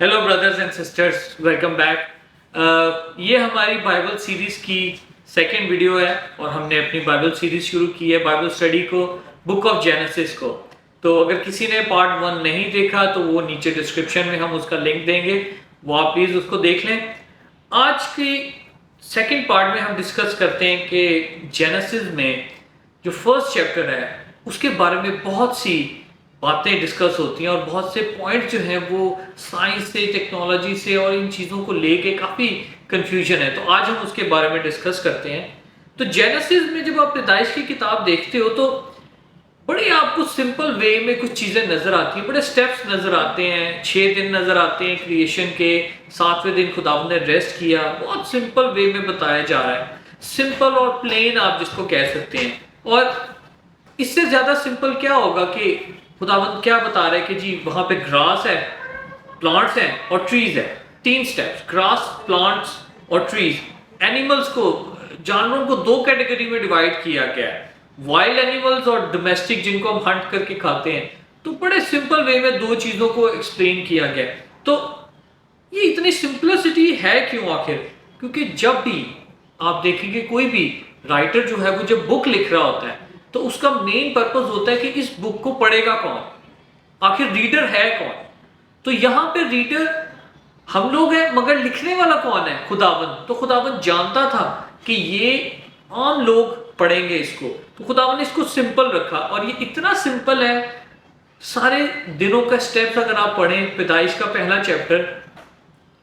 Hello brothers and sisters, welcome back. ये हमारी Bible series की सेकेंड वीडियो है और हमने अपनी बाइबल सीरीज शुरू की है, बाइबल स्टडी को, बुक ऑफ जेनेसिस को। तो अगर किसी ने पार्ट 1 नहीं देखा तो वो नीचे डिस्क्रिप्शन में हम उसका लिंक देंगे, वो आप प्लीज़ उसको देख लें। आज की सेकेंड पार्ट में हम डिस्कस करते हैं कि जेनेसिस में जो फर्स्ट चैप्टर है उसके बारे में बहुत सी बातें डिस्कस होती हैं और बहुत से पॉइंट जो हैं वो साइंस से, टेक्नोलॉजी से और इन चीज़ों को लेके काफ़ी कंफ्यूजन है। तो आज हम उसके बारे में डिस्कस करते हैं। तो जेनेसिस में जब आप पैदाइश की किताब देखते हो तो बड़े आपको सिंपल वे में कुछ चीज़ें नज़र आती हैं, बड़े स्टेप्स नज़र आते हैं। 6 दिन नज़र आते हैं क्रिएशन के, 7वें दिन खुदावंद ने रेस्ट किया। बहुत सिंपल वे में बताया जा रहा है, सिंपल और प्लेन आप जिसको कह सकते हैं। और इससे ज़्यादा सिंपल क्या होगा कि खुदावंद क्या बता रहा है कि जी वहां पे ग्रास है, प्लांट्स हैं और ट्रीज है। 3 स्टेप्स, ग्रास, प्लांट्स और ट्रीज। एनिमल्स को, जानवरों को 2 कैटेगरी में डिवाइड किया गया है, वाइल्ड एनिमल्स और डोमेस्टिक, जिनको हम हंट करके खाते हैं। तो बड़े सिंपल वे में 2 चीजों को एक्सप्लेन किया गया। तो ये इतनी सिंपलिसिटी है क्यों आखिर? क्योंकि जब भी आप देखेंगे कोई भी राइटर जो है वो जब बुक लिख रहा होता है तो उसका मेन पर्पस होता है कि इस बुक को पढ़ेगा कौन, आखिर रीडर है कौन। तो यहां पे रीडर हम लोग हैं, मगर लिखने वाला कौन है? खुदावंद। तो खुदावंद जानता था कि ये आम लोग पढ़ेंगे इसको, तो खुदावंद ने इसको सिंपल रखा। और ये इतना सिंपल है, सारे दिनों का स्टेप्स अगर आप पढ़ें, पैदाइश का पहला चैप्टर,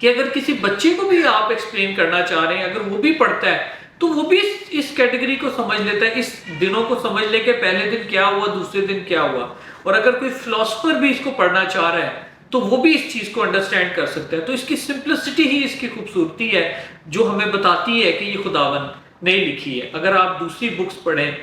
कि अगर किसी बच्चे को भी आप एक्सप्लेन करना चाह रहे हैं, अगर वो भी पढ़ता है तो वो भी इस कैटेगरी को समझ लेता है। इस दिनों को समझ ले कि पहले दिन क्या हुआ, दूसरे दिन क्या हुआ। और अगर कोई फिलोसफर भी इसको पढ़ना चाह रहा है तो वो भी इस चीज को अंडरस्टैंड कर सकता है। तो इसकी सिंपलिसिटी ही इसकी खूबसूरती है, जो हमें बताती है कि ये खुदावन ने लिखी है। अगर आप दूसरी बुक्स पढ़ें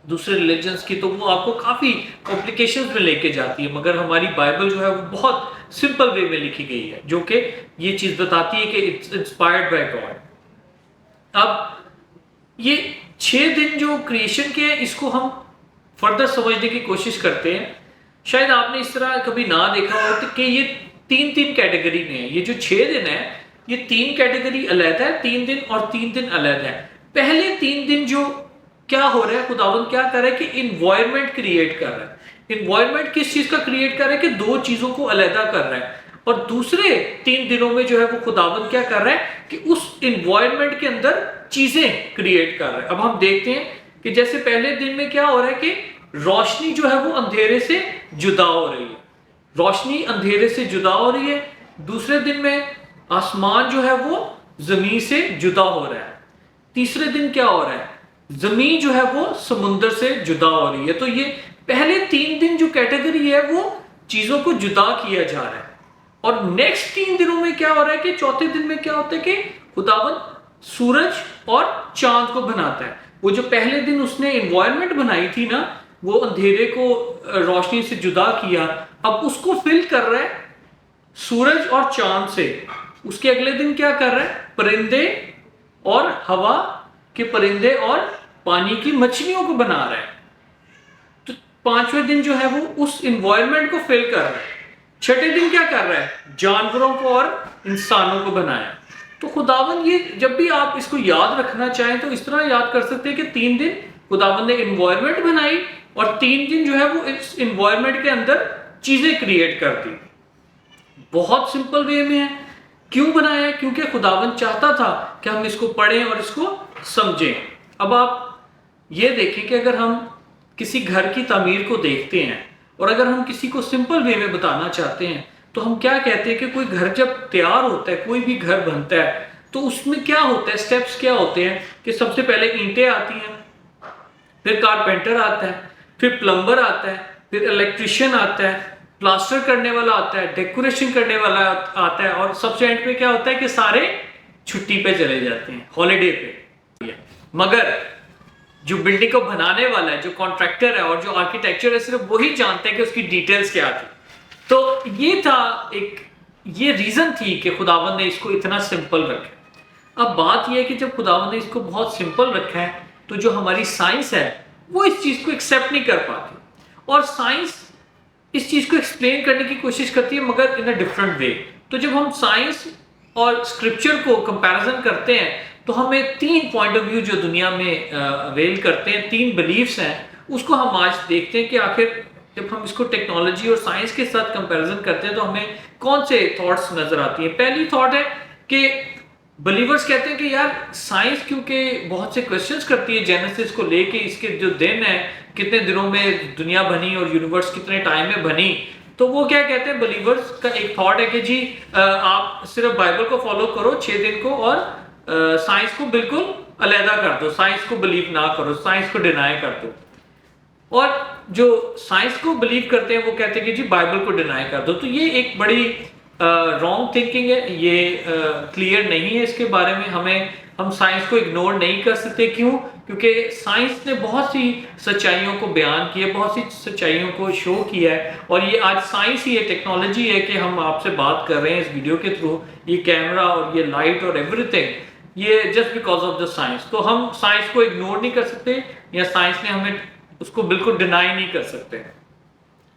दूसरे रिलीजन्स की तो वो आपको काफी कॉम्प्लिकेशंस में लेके जाती है, मगर हमारी बाइबल जो है वो बहुत सिंपल वे में लिखी गई है, जो कि ये चीज बताती है कि इट्स इंस्पायर्ड बाय गॉड। अब ये 6 दिन जो क्रिएशन के हैं, इसको हम फर्दर समझने की कोशिश करते हैं। शायद आपने इस तरह कभी ना देखा हो तो कि ये 3-3 कैटेगरी में है। ये जो 6 दिन है ये 3 कैटेगरी अलग है, 3 दिन और 3 दिन अलग है। पहले 3 दिन जो क्या हो रहा है, खुदावंद क्या कर रहा है कि इन्वायरमेंट क्रिएट कर रहा है। इन्वायरमेंट किस चीज का क्रिएट कर रहा है कि 2 चीजों को अलहदा कर रहा है। और दूसरे 3 दिनों में जो है वो खुदावंद क्या कर रहा है कि उस इन्वायरमेंट के अंदर चीजें क्रिएट कर रहा है। अब हम देखते हैं कि जैसे पहले दिन में क्या हो रहा है कि रोशनी जो है वो अंधेरे से जुदा हो रही है, रोशनी अंधेरे से जुदा हो रही है। दूसरे दिन में आसमान जो है वो जमीन से जुदा हो रहा है। तीसरे दिन क्या हो रहा है, जमीन जो है वो समुद्र से जुदा हो रही है। तो ये पहले 3 दिन जो कैटेगरी है वो चीजों को जुदा किया जा रहा है। और नेक्स्ट 3 दिनों में क्या हो रहा है कि चौथे दिन में क्या होता है कि खुदावंद सूरज और चांद को बनाता है। वो जो पहले दिन उसने एनवायरनमेंट बनाई थी ना, वो अंधेरे को रोशनी से जुदा किया, अब उसको फिल कर रहा है सूरज और चांद से। उसके अगले दिन क्या कर रहा है, परिंदे और हवा के परिंदे और पानी की मछलियों को बना रहा है। तो 5वें दिन जो है वो उस एनवायरनमेंट को फिल कर रहा है। 6ठे दिन क्या कर रहा है, जानवरों को और इंसानों को बनाया। तो खुदावंद ये जब भी आप इसको याद रखना चाहें तो इस तरह याद कर सकते हैं कि 3 दिन खुदावंद ने एनवायरनमेंट बनाई और 3 दिन जो है वो इस एनवायरनमेंट के अंदर चीजें क्रिएट कर दी। बहुत सिंपल वे में है। क्यों बनाया? क्योंकि खुदावंद चाहता था कि हम इसको पढ़ें और इसको समझें। अब आप ये देखें कि अगर हम किसी घर की तामीर को देखते हैं और अगर हम किसी को सिंपल वे में बताना चाहते हैं तो हम क्या कहते हैं कि कोई घर जब तैयार होता है, कोई भी घर बनता है, तो उसमें क्या होता है, स्टेप्स क्या होते हैं कि सबसे पहले ईंटें आती हैं, फिर कारपेंटर आता है, फिर प्लम्बर आता है, फिर इलेक्ट्रिशियन आता है, प्लास्टर करने वाला आता है, डेकोरेशन करने वाला आता है, और सबसे एंड पे क्या होता है कि सारे छुट्टी पे चले जाते हैं, हॉलीडे पे। मगर जो बिल्डिंग को बनाने वाला है, जो कॉन्ट्रैक्टर है और जो आर्किटेक्चर है, सिर्फ वही जानते हैं कि उसकी डिटेल्स क्या थी। तो ये था ये रीजन थी कि खुदावंद ने इसको इतना सिंपल रखा। अब बात यह है कि जब खुदावंद ने इसको बहुत सिंपल रखा है तो जो हमारी साइंस है वो इस चीज को एक्सेप्ट नहीं कर पाती, और साइंस इस चीज को एक्सप्लेन करने की कोशिश करती है, मगर इन अ डिफरेंट वे। तो जब हम साइंस और स्क्रिप्चर को कंपैरिजन करते हैं तो हमें 3 पॉइंट ऑफ व्यू जो दुनिया में अवेल करते हैं, 3 बिलीफ्स हैं, उसको हम आज देखते हैं कि आखिर जब हम इसको टेक्नोलॉजी और साइंस के साथ कंपैरिजन करते हैं तो हमें कौन से थॉट्स नजर आती हैं। पहली थॉट है कि बिलीवर्स कहते हैं कि यार साइंस क्योंकि बहुत से क्वेश्चंस करती है जेनेसिस को लेके, इसके जो दिन है, कितने दिनों में दुनिया बनी और यूनिवर्स कितने टाइम में बनी, तो वो क्या कहते हैं, बिलीवर्स का एक थॉट है कि जी आप सिर्फ बाइबल को फॉलो करो 6 दिन को और साइंस को बिल्कुल अलहदा कर दो, साइंस को बिलीव ना करो, साइंस को डिनाई कर दो। और जो साइंस को बिलीव करते हैं वो कहते हैं कि जी बाइबल को डिनाई कर दो। तो ये एक बड़ी रॉन्ग थिंकिंग है, ये क्लियर नहीं है इसके बारे में। हम साइंस को इग्नोर नहीं कर सकते। क्यों? क्योंकि साइंस ने बहुत सी सच्चाइयों को बयान किया, बहुत सी सच्चाइयों को शो किया है, और ये आज साइंस ही है, टेक्नोलॉजी है कि हम आपसे बात कर रहे हैं इस वीडियो के थ्रू, ये कैमरा और ये लाइट और एवरीथिंग, ये just because of the science. तो हम साइंस को इग्नोर नहीं कर सकते या साइंस ने हमें उसको बिल्कुल डिनाई नहीं कर सकते।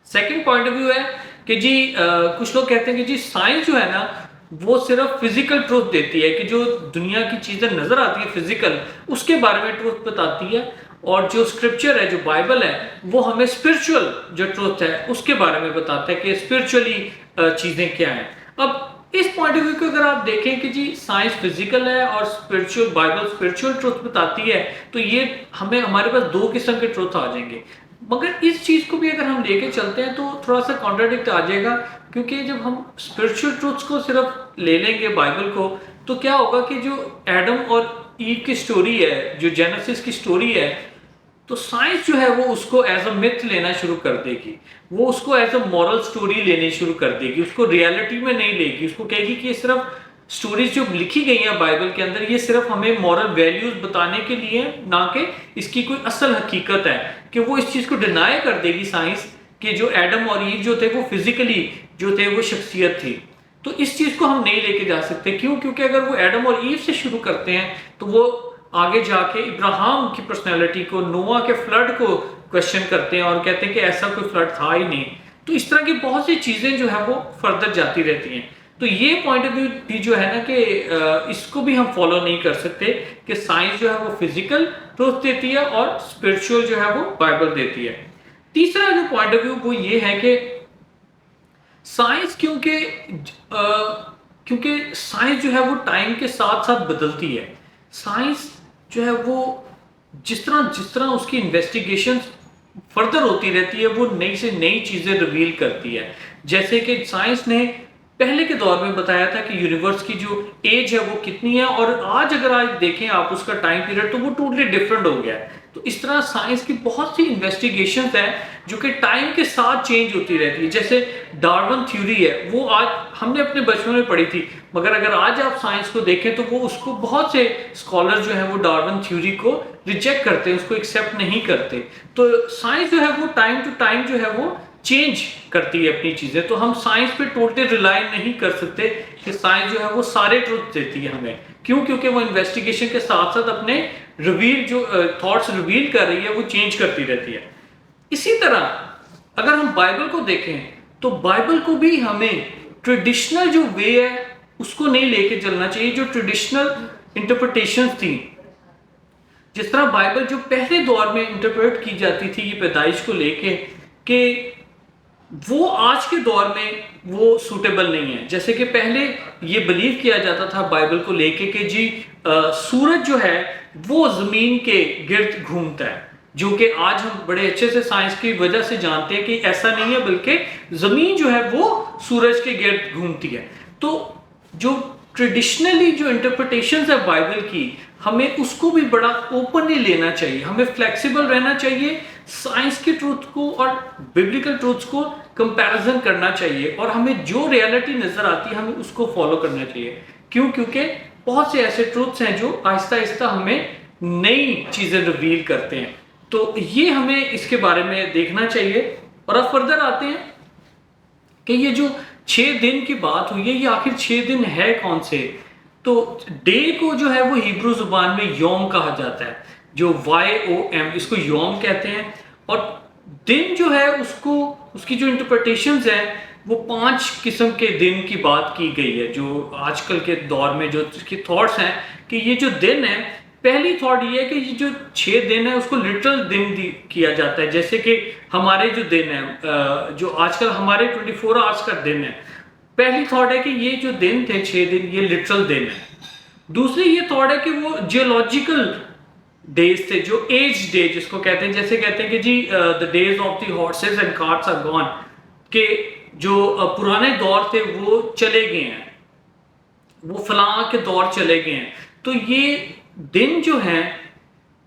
सेकंड पॉइंट ऑफ व्यू है कि जी कुछ लोग कहते हैं कि जी साइंस जो है ना वो सिर्फ फिजिकल ट्रूथ देती है, कि जो दुनिया की चीजें नजर आती है फिजिकल, उसके बारे में ट्रूथ बताती है, और जो स्क्रिप्चर है, जो बाइबल है, वो हमें स्पिरिचुअल जो ट्रूथ है उसके बारे में बताता है कि स्पिरिचुअली चीजें क्या हैं। अब इस पॉइंट ऑफ व्यू को अगर आप देखें कि जी साइंस फिजिकल है और स्पिरिचुअल, बाइबल स्पिरिचुअल ट्रूथ बताती है, तो ये हमारे पास 2 किस्म के ट्रूथ आ जाएंगे। मगर इस चीज को भी अगर हम लेके चलते हैं तो थोड़ा सा कॉन्ट्राडिक्ट आ जाएगा, क्योंकि जब हम स्पिरिचुअल ट्रूथ्स को सिर्फ ले लेंगे बाइबल को, तो क्या होगा कि जो एडम और ईव की स्टोरी है, जो जेनेसिस की स्टोरी है, तो साइंस जो है वो उसको एज अ मिथ लेना शुरू कर देगी, वो उसको एज अ मॉरल स्टोरी लेनी शुरू कर देगी, उसको रियलिटी में नहीं लेगी। उसको कहेगी कि ये सिर्फ स्टोरीज जो लिखी गई हैं बाइबल के अंदर, ये सिर्फ हमें मॉरल वैल्यूज बताने के लिए, ना कि इसकी कोई असल हकीकत है। कि वो इस चीज को डिनाई कर देगी साइंस कि जो एडम और ईव जो थे वो फिजिकली जो थे वो शख्सियत थी। तो इस चीज को हम नहीं लेके जा सकते। क्यों? क्योंकि अगर वो एडम और ईव से शुरू करते हैं तो वो आगे जाके इब्राहिम की पर्सनैलिटी को, नोआ के फ्लड को क्वेश्चन करते हैं और कहते हैं कि ऐसा कोई फ्लड था ही नहीं। तो इस तरह की बहुत सी चीजें जो है वो फर्दर जाती रहती हैं। तो ये पॉइंट ऑफ व्यू भी जो है ना कि इसको भी हम फॉलो नहीं कर सकते कि साइंस जो है वो फिजिकल ट्रूथ देती है और स्पिरिचुअल जो है वो बाइबल देती है। तीसरा जो पॉइंट ऑफ व्यू वो ये है कि साइंस क्योंकि साइंस जो है वो टाइम के साथ साथ बदलती है। साइंस जो है वो जिस तरह उसकी इन्वेस्टिगेशन फर्दर होती रहती है, वो नई से नई चीजें रिवील करती है। जैसे कि साइंस ने पहले के दौर में बताया था कि यूनिवर्स की जो एज है वो कितनी है, और आज अगर आज देखें आप उसका टाइम पीरियड तो वो टोटली डिफरेंट हो गया है। तो इस तरह साइंस की बहुत सी इन्वेस्टिगेशंस हैं जो कि टाइम के साथ चेंज होती रहती है। जैसे डार्विन थ्योरी है, वो आज हमने अपने बचपन में पढ़ी थी, मगर अगर आज आप साइंस को देखें तो वो उसको बहुत से स्कॉलर जो है वो डार्विन थ्योरी को रिजेक्ट करते हैं, उसको एक्सेप्ट नहीं करते। तो साइंस जो है वो टाइम टू टाइम जो है वो चेंज करती है अपनी चीजें। तो हम साइंस पे टोटली रिलाई नहीं कर सकते कि साइंस जो है वो सारे ट्रूथ देती है हमें। क्यों? क्योंकि वो इन्वेस्टिगेशन के साथ साथ अपने रिवील जो थॉट्स रिवील कर रही है वो चेंज करती रहती है। इसी तरह अगर हम बाइबल को देखें तो बाइबल को भी हमें ट्रेडिशनल जो वे है उसको नहीं लेके चलना चाहिए, जो ट्रेडिशनल इंटरप्रिटेशंस थी। जिस तरह बाइबल जो पहले दौर में इंटरप्रेट की जाती थी ये पैदाइश को लेके, कि वो आज के दौर में वो सूटेबल नहीं है। जैसे कि पहले ये बिलीव किया जाता था बाइबल को लेके कि जी सूरज जो है वो जमीन के गिर्द घूमता है, जो कि आज हम बड़े अच्छे से साइंस की वजह से जानते हैं कि ऐसा नहीं है, बल्कि जमीन जो है वो सूरज के गिर्द घूमती है। तो जो ट्रेडिशनली जो इंटरप्रिटेशंस है बाइबल की, हमें उसको भी बड़ा ओपनली लेना चाहिए, हमें फ्लेक्सिबल रहना चाहिए, साइंस के ट्रूथ को और बिब्लिकल ट्रूथ्स को कंपैरिजन करना चाहिए, और हमें जो रियलिटी नजर आती है हमें उसको फॉलो करना चाहिए। क्यों? क्योंकि बहुत से ऐसे ट्रूथ्स हैं जो आहिस्ता आहिस्ता हमें नई चीजें रिवील करते हैं। तो ये हमें इसके बारे में देखना चाहिए। और अब फर्दर आते हैं कि ये जो 6 दिन की बात हुई है, ये आखिर 6 दिन है कौन से? तो डे को जो है वो हिब्रू जुबान में योम कहा जाता है, जो YOM, इसको योम कहते हैं। और दिन जो है उसको, उसकी जो इंटरप्रिटेशंस है वो 5 किस्म के दिन की बात की गई है जो आजकल के दौर में जो इसकी थॉट्स हैं कि ये जो दिन है, पहली थॉट ये है कि ये जो 6 दिन है उसको लिटरल दिन किया जाता है। जैसे कि हमारे जो दिन है जो आजकल हमारे 24 आवर्स का दिन है, पहली थॉट है कि ये जो दिन थे 6 दिन ये लिटरल दिन है। दूसरी ये थॉट है कि वो जियोलॉजिकल डेज थे, जो एज डे जिसको कहते हैं, जैसे कहते हैं कि जी the days of the horses and carts are gone, के जो पुराने दौर थे वो चले गए हैं, वो फलां के दौर चले गए हैं। तो ये दिन जो है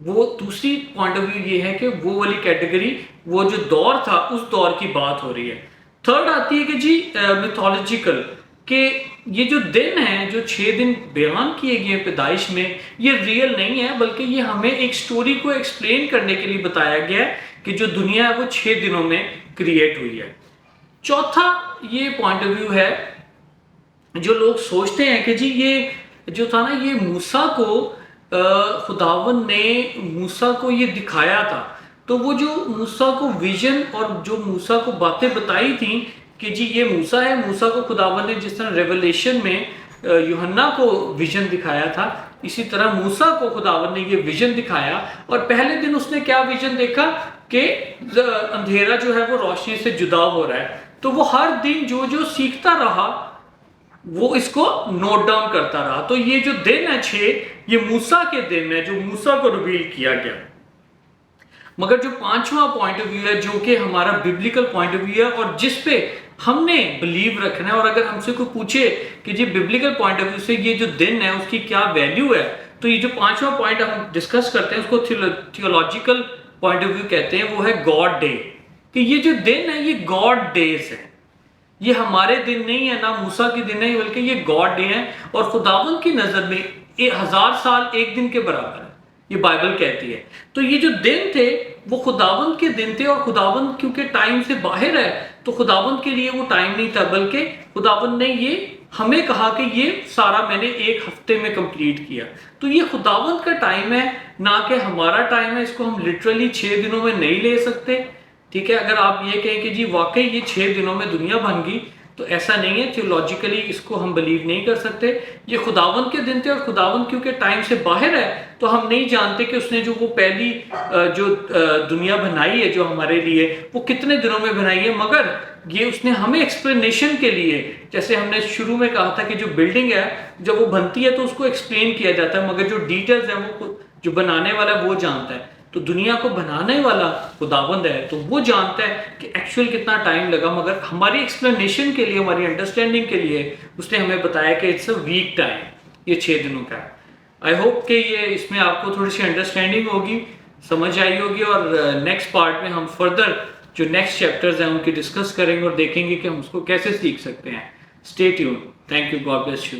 वो दूसरी पॉइंट ऑफ व्यू ये है कि वो वाली कैटेगरी, वो जो दौर था उस दौर की बात हो रही है। थर्ड आती है कि जी मिथोलॉजिकल, कि ये जो दिन है जो 6 दिन बयान किए गए पैदाइश में, ये रियल नहीं है, बल्कि ये हमें एक स्टोरी को एक्सप्लेन करने के लिए बताया गया है कि जो दुनिया है वो 6 दिनों में क्रिएट हुई है। चौथा ये पॉइंट ऑफ व्यू है, जो लोग सोचते हैं कि जी ये जो था ना, ये मूसा को खुदावन ने मूसा को ये दिखाया था, तो वो जो मूसा को विजन और जो मूसा को बातें बताई थी कि जी ये मूसा है, मूसा को खुदावन ने जिस तरह रेवलेशन में यूहन्ना को विजन दिखाया था, इसी तरह मूसा को खुदावन ने ये विजन दिखाया। और पहले दिन उसने क्या विजन देखा कि अंधेरा जो है वो रोशनी से जुदा हो रहा है। तो वो हर दिन जो जो सीखता रहा वो इसको नोट डाउन करता रहा। तो ये जो दिन है 6, ये मूसा के दिन है जो मूसा को रिवील किया गया। मगर जो 5वां पॉइंट ऑफ व्यू है जो कि हमारा बिब्लिकल पॉइंट ऑफ व्यू है और जिस पे हमने बिलीव रखना है, और अगर हमसे कोई पूछे कि जी बिब्लिकल पॉइंट ऑफ व्यू से ये जो दिन है उसकी क्या वैल्यू है, तो ये जो 5वां पॉइंट हम डिस्कस करते हैं उसको थियोलॉजिकल पॉइंट ऑफ व्यू कहते हैं, वो है गॉड डे। कि ये जो दिन है ये गॉड डेज है, ये हमारे दिन नहीं है, ना मूसा के दिन है, बल्कि ये गॉड डे है। और खुदावंद की नजर में 1000 साल एक दिन के बराबर है, ये बाइबल कहती है। तो ये जो दिन थे वो खुदावंद के दिन थे, और खुदावंद क्योंकि टाइम से बाहर है तो खुदावंद के लिए वो टाइम नहीं था, बल्कि खुदावंद ने ये हमें कहा कि ये सारा मैंने एक हफ्ते में कंप्लीट किया। तो ये खुदावंद का टाइम है, ना कि हमारा टाइम है। इसको हम लिटरली 6 दिनों में नहीं ले सकते, ठीक है। अगर आप ये कहें कि जी वाकई ये 6 दिनों में दुनिया बन गई, तो ऐसा नहीं है। थियोलॉजिकली इसको हम बिलीव नहीं कर सकते। ये खुदावंद के दिन थे, और खुदावंद क्योंकि टाइम से बाहर है तो हम नहीं जानते कि उसने जो वो पहली जो दुनिया बनाई है जो हमारे लिए, वो कितने दिनों में बनाई है। मगर ये उसने हमें एक्सप्लेनेशन के लिए, जैसे हमने शुरू में कहा था कि जो बिल्डिंग है जब वो बनती है तो उसको एक्सप्लेन किया जाता है, मगर जो डिटेल्स है वो जो बनाने वाला है वो जानता है। तो दुनिया को बनाने वाला खुदावंद है, तो वो जानता है कि एक्चुअल कितना टाइम लगा, मगर हमारी एक्सप्लेनेशन के लिए, हमारी अंडरस्टैंडिंग के लिए उसने हमें बताया कि इट्स अ वीक टाइम, ये 6 दिनों का है। आई होप कि ये इसमें आपको थोड़ी सी अंडरस्टैंडिंग होगी, समझ आई होगी। और नेक्स्ट पार्ट में हम फर्दर जो नेक्स्ट चैप्टर्स हैं उनकी डिस्कस करेंगे और देखेंगे कि हम उसको कैसे सीख सकते हैं। Stay tuned. Thank you. God bless you.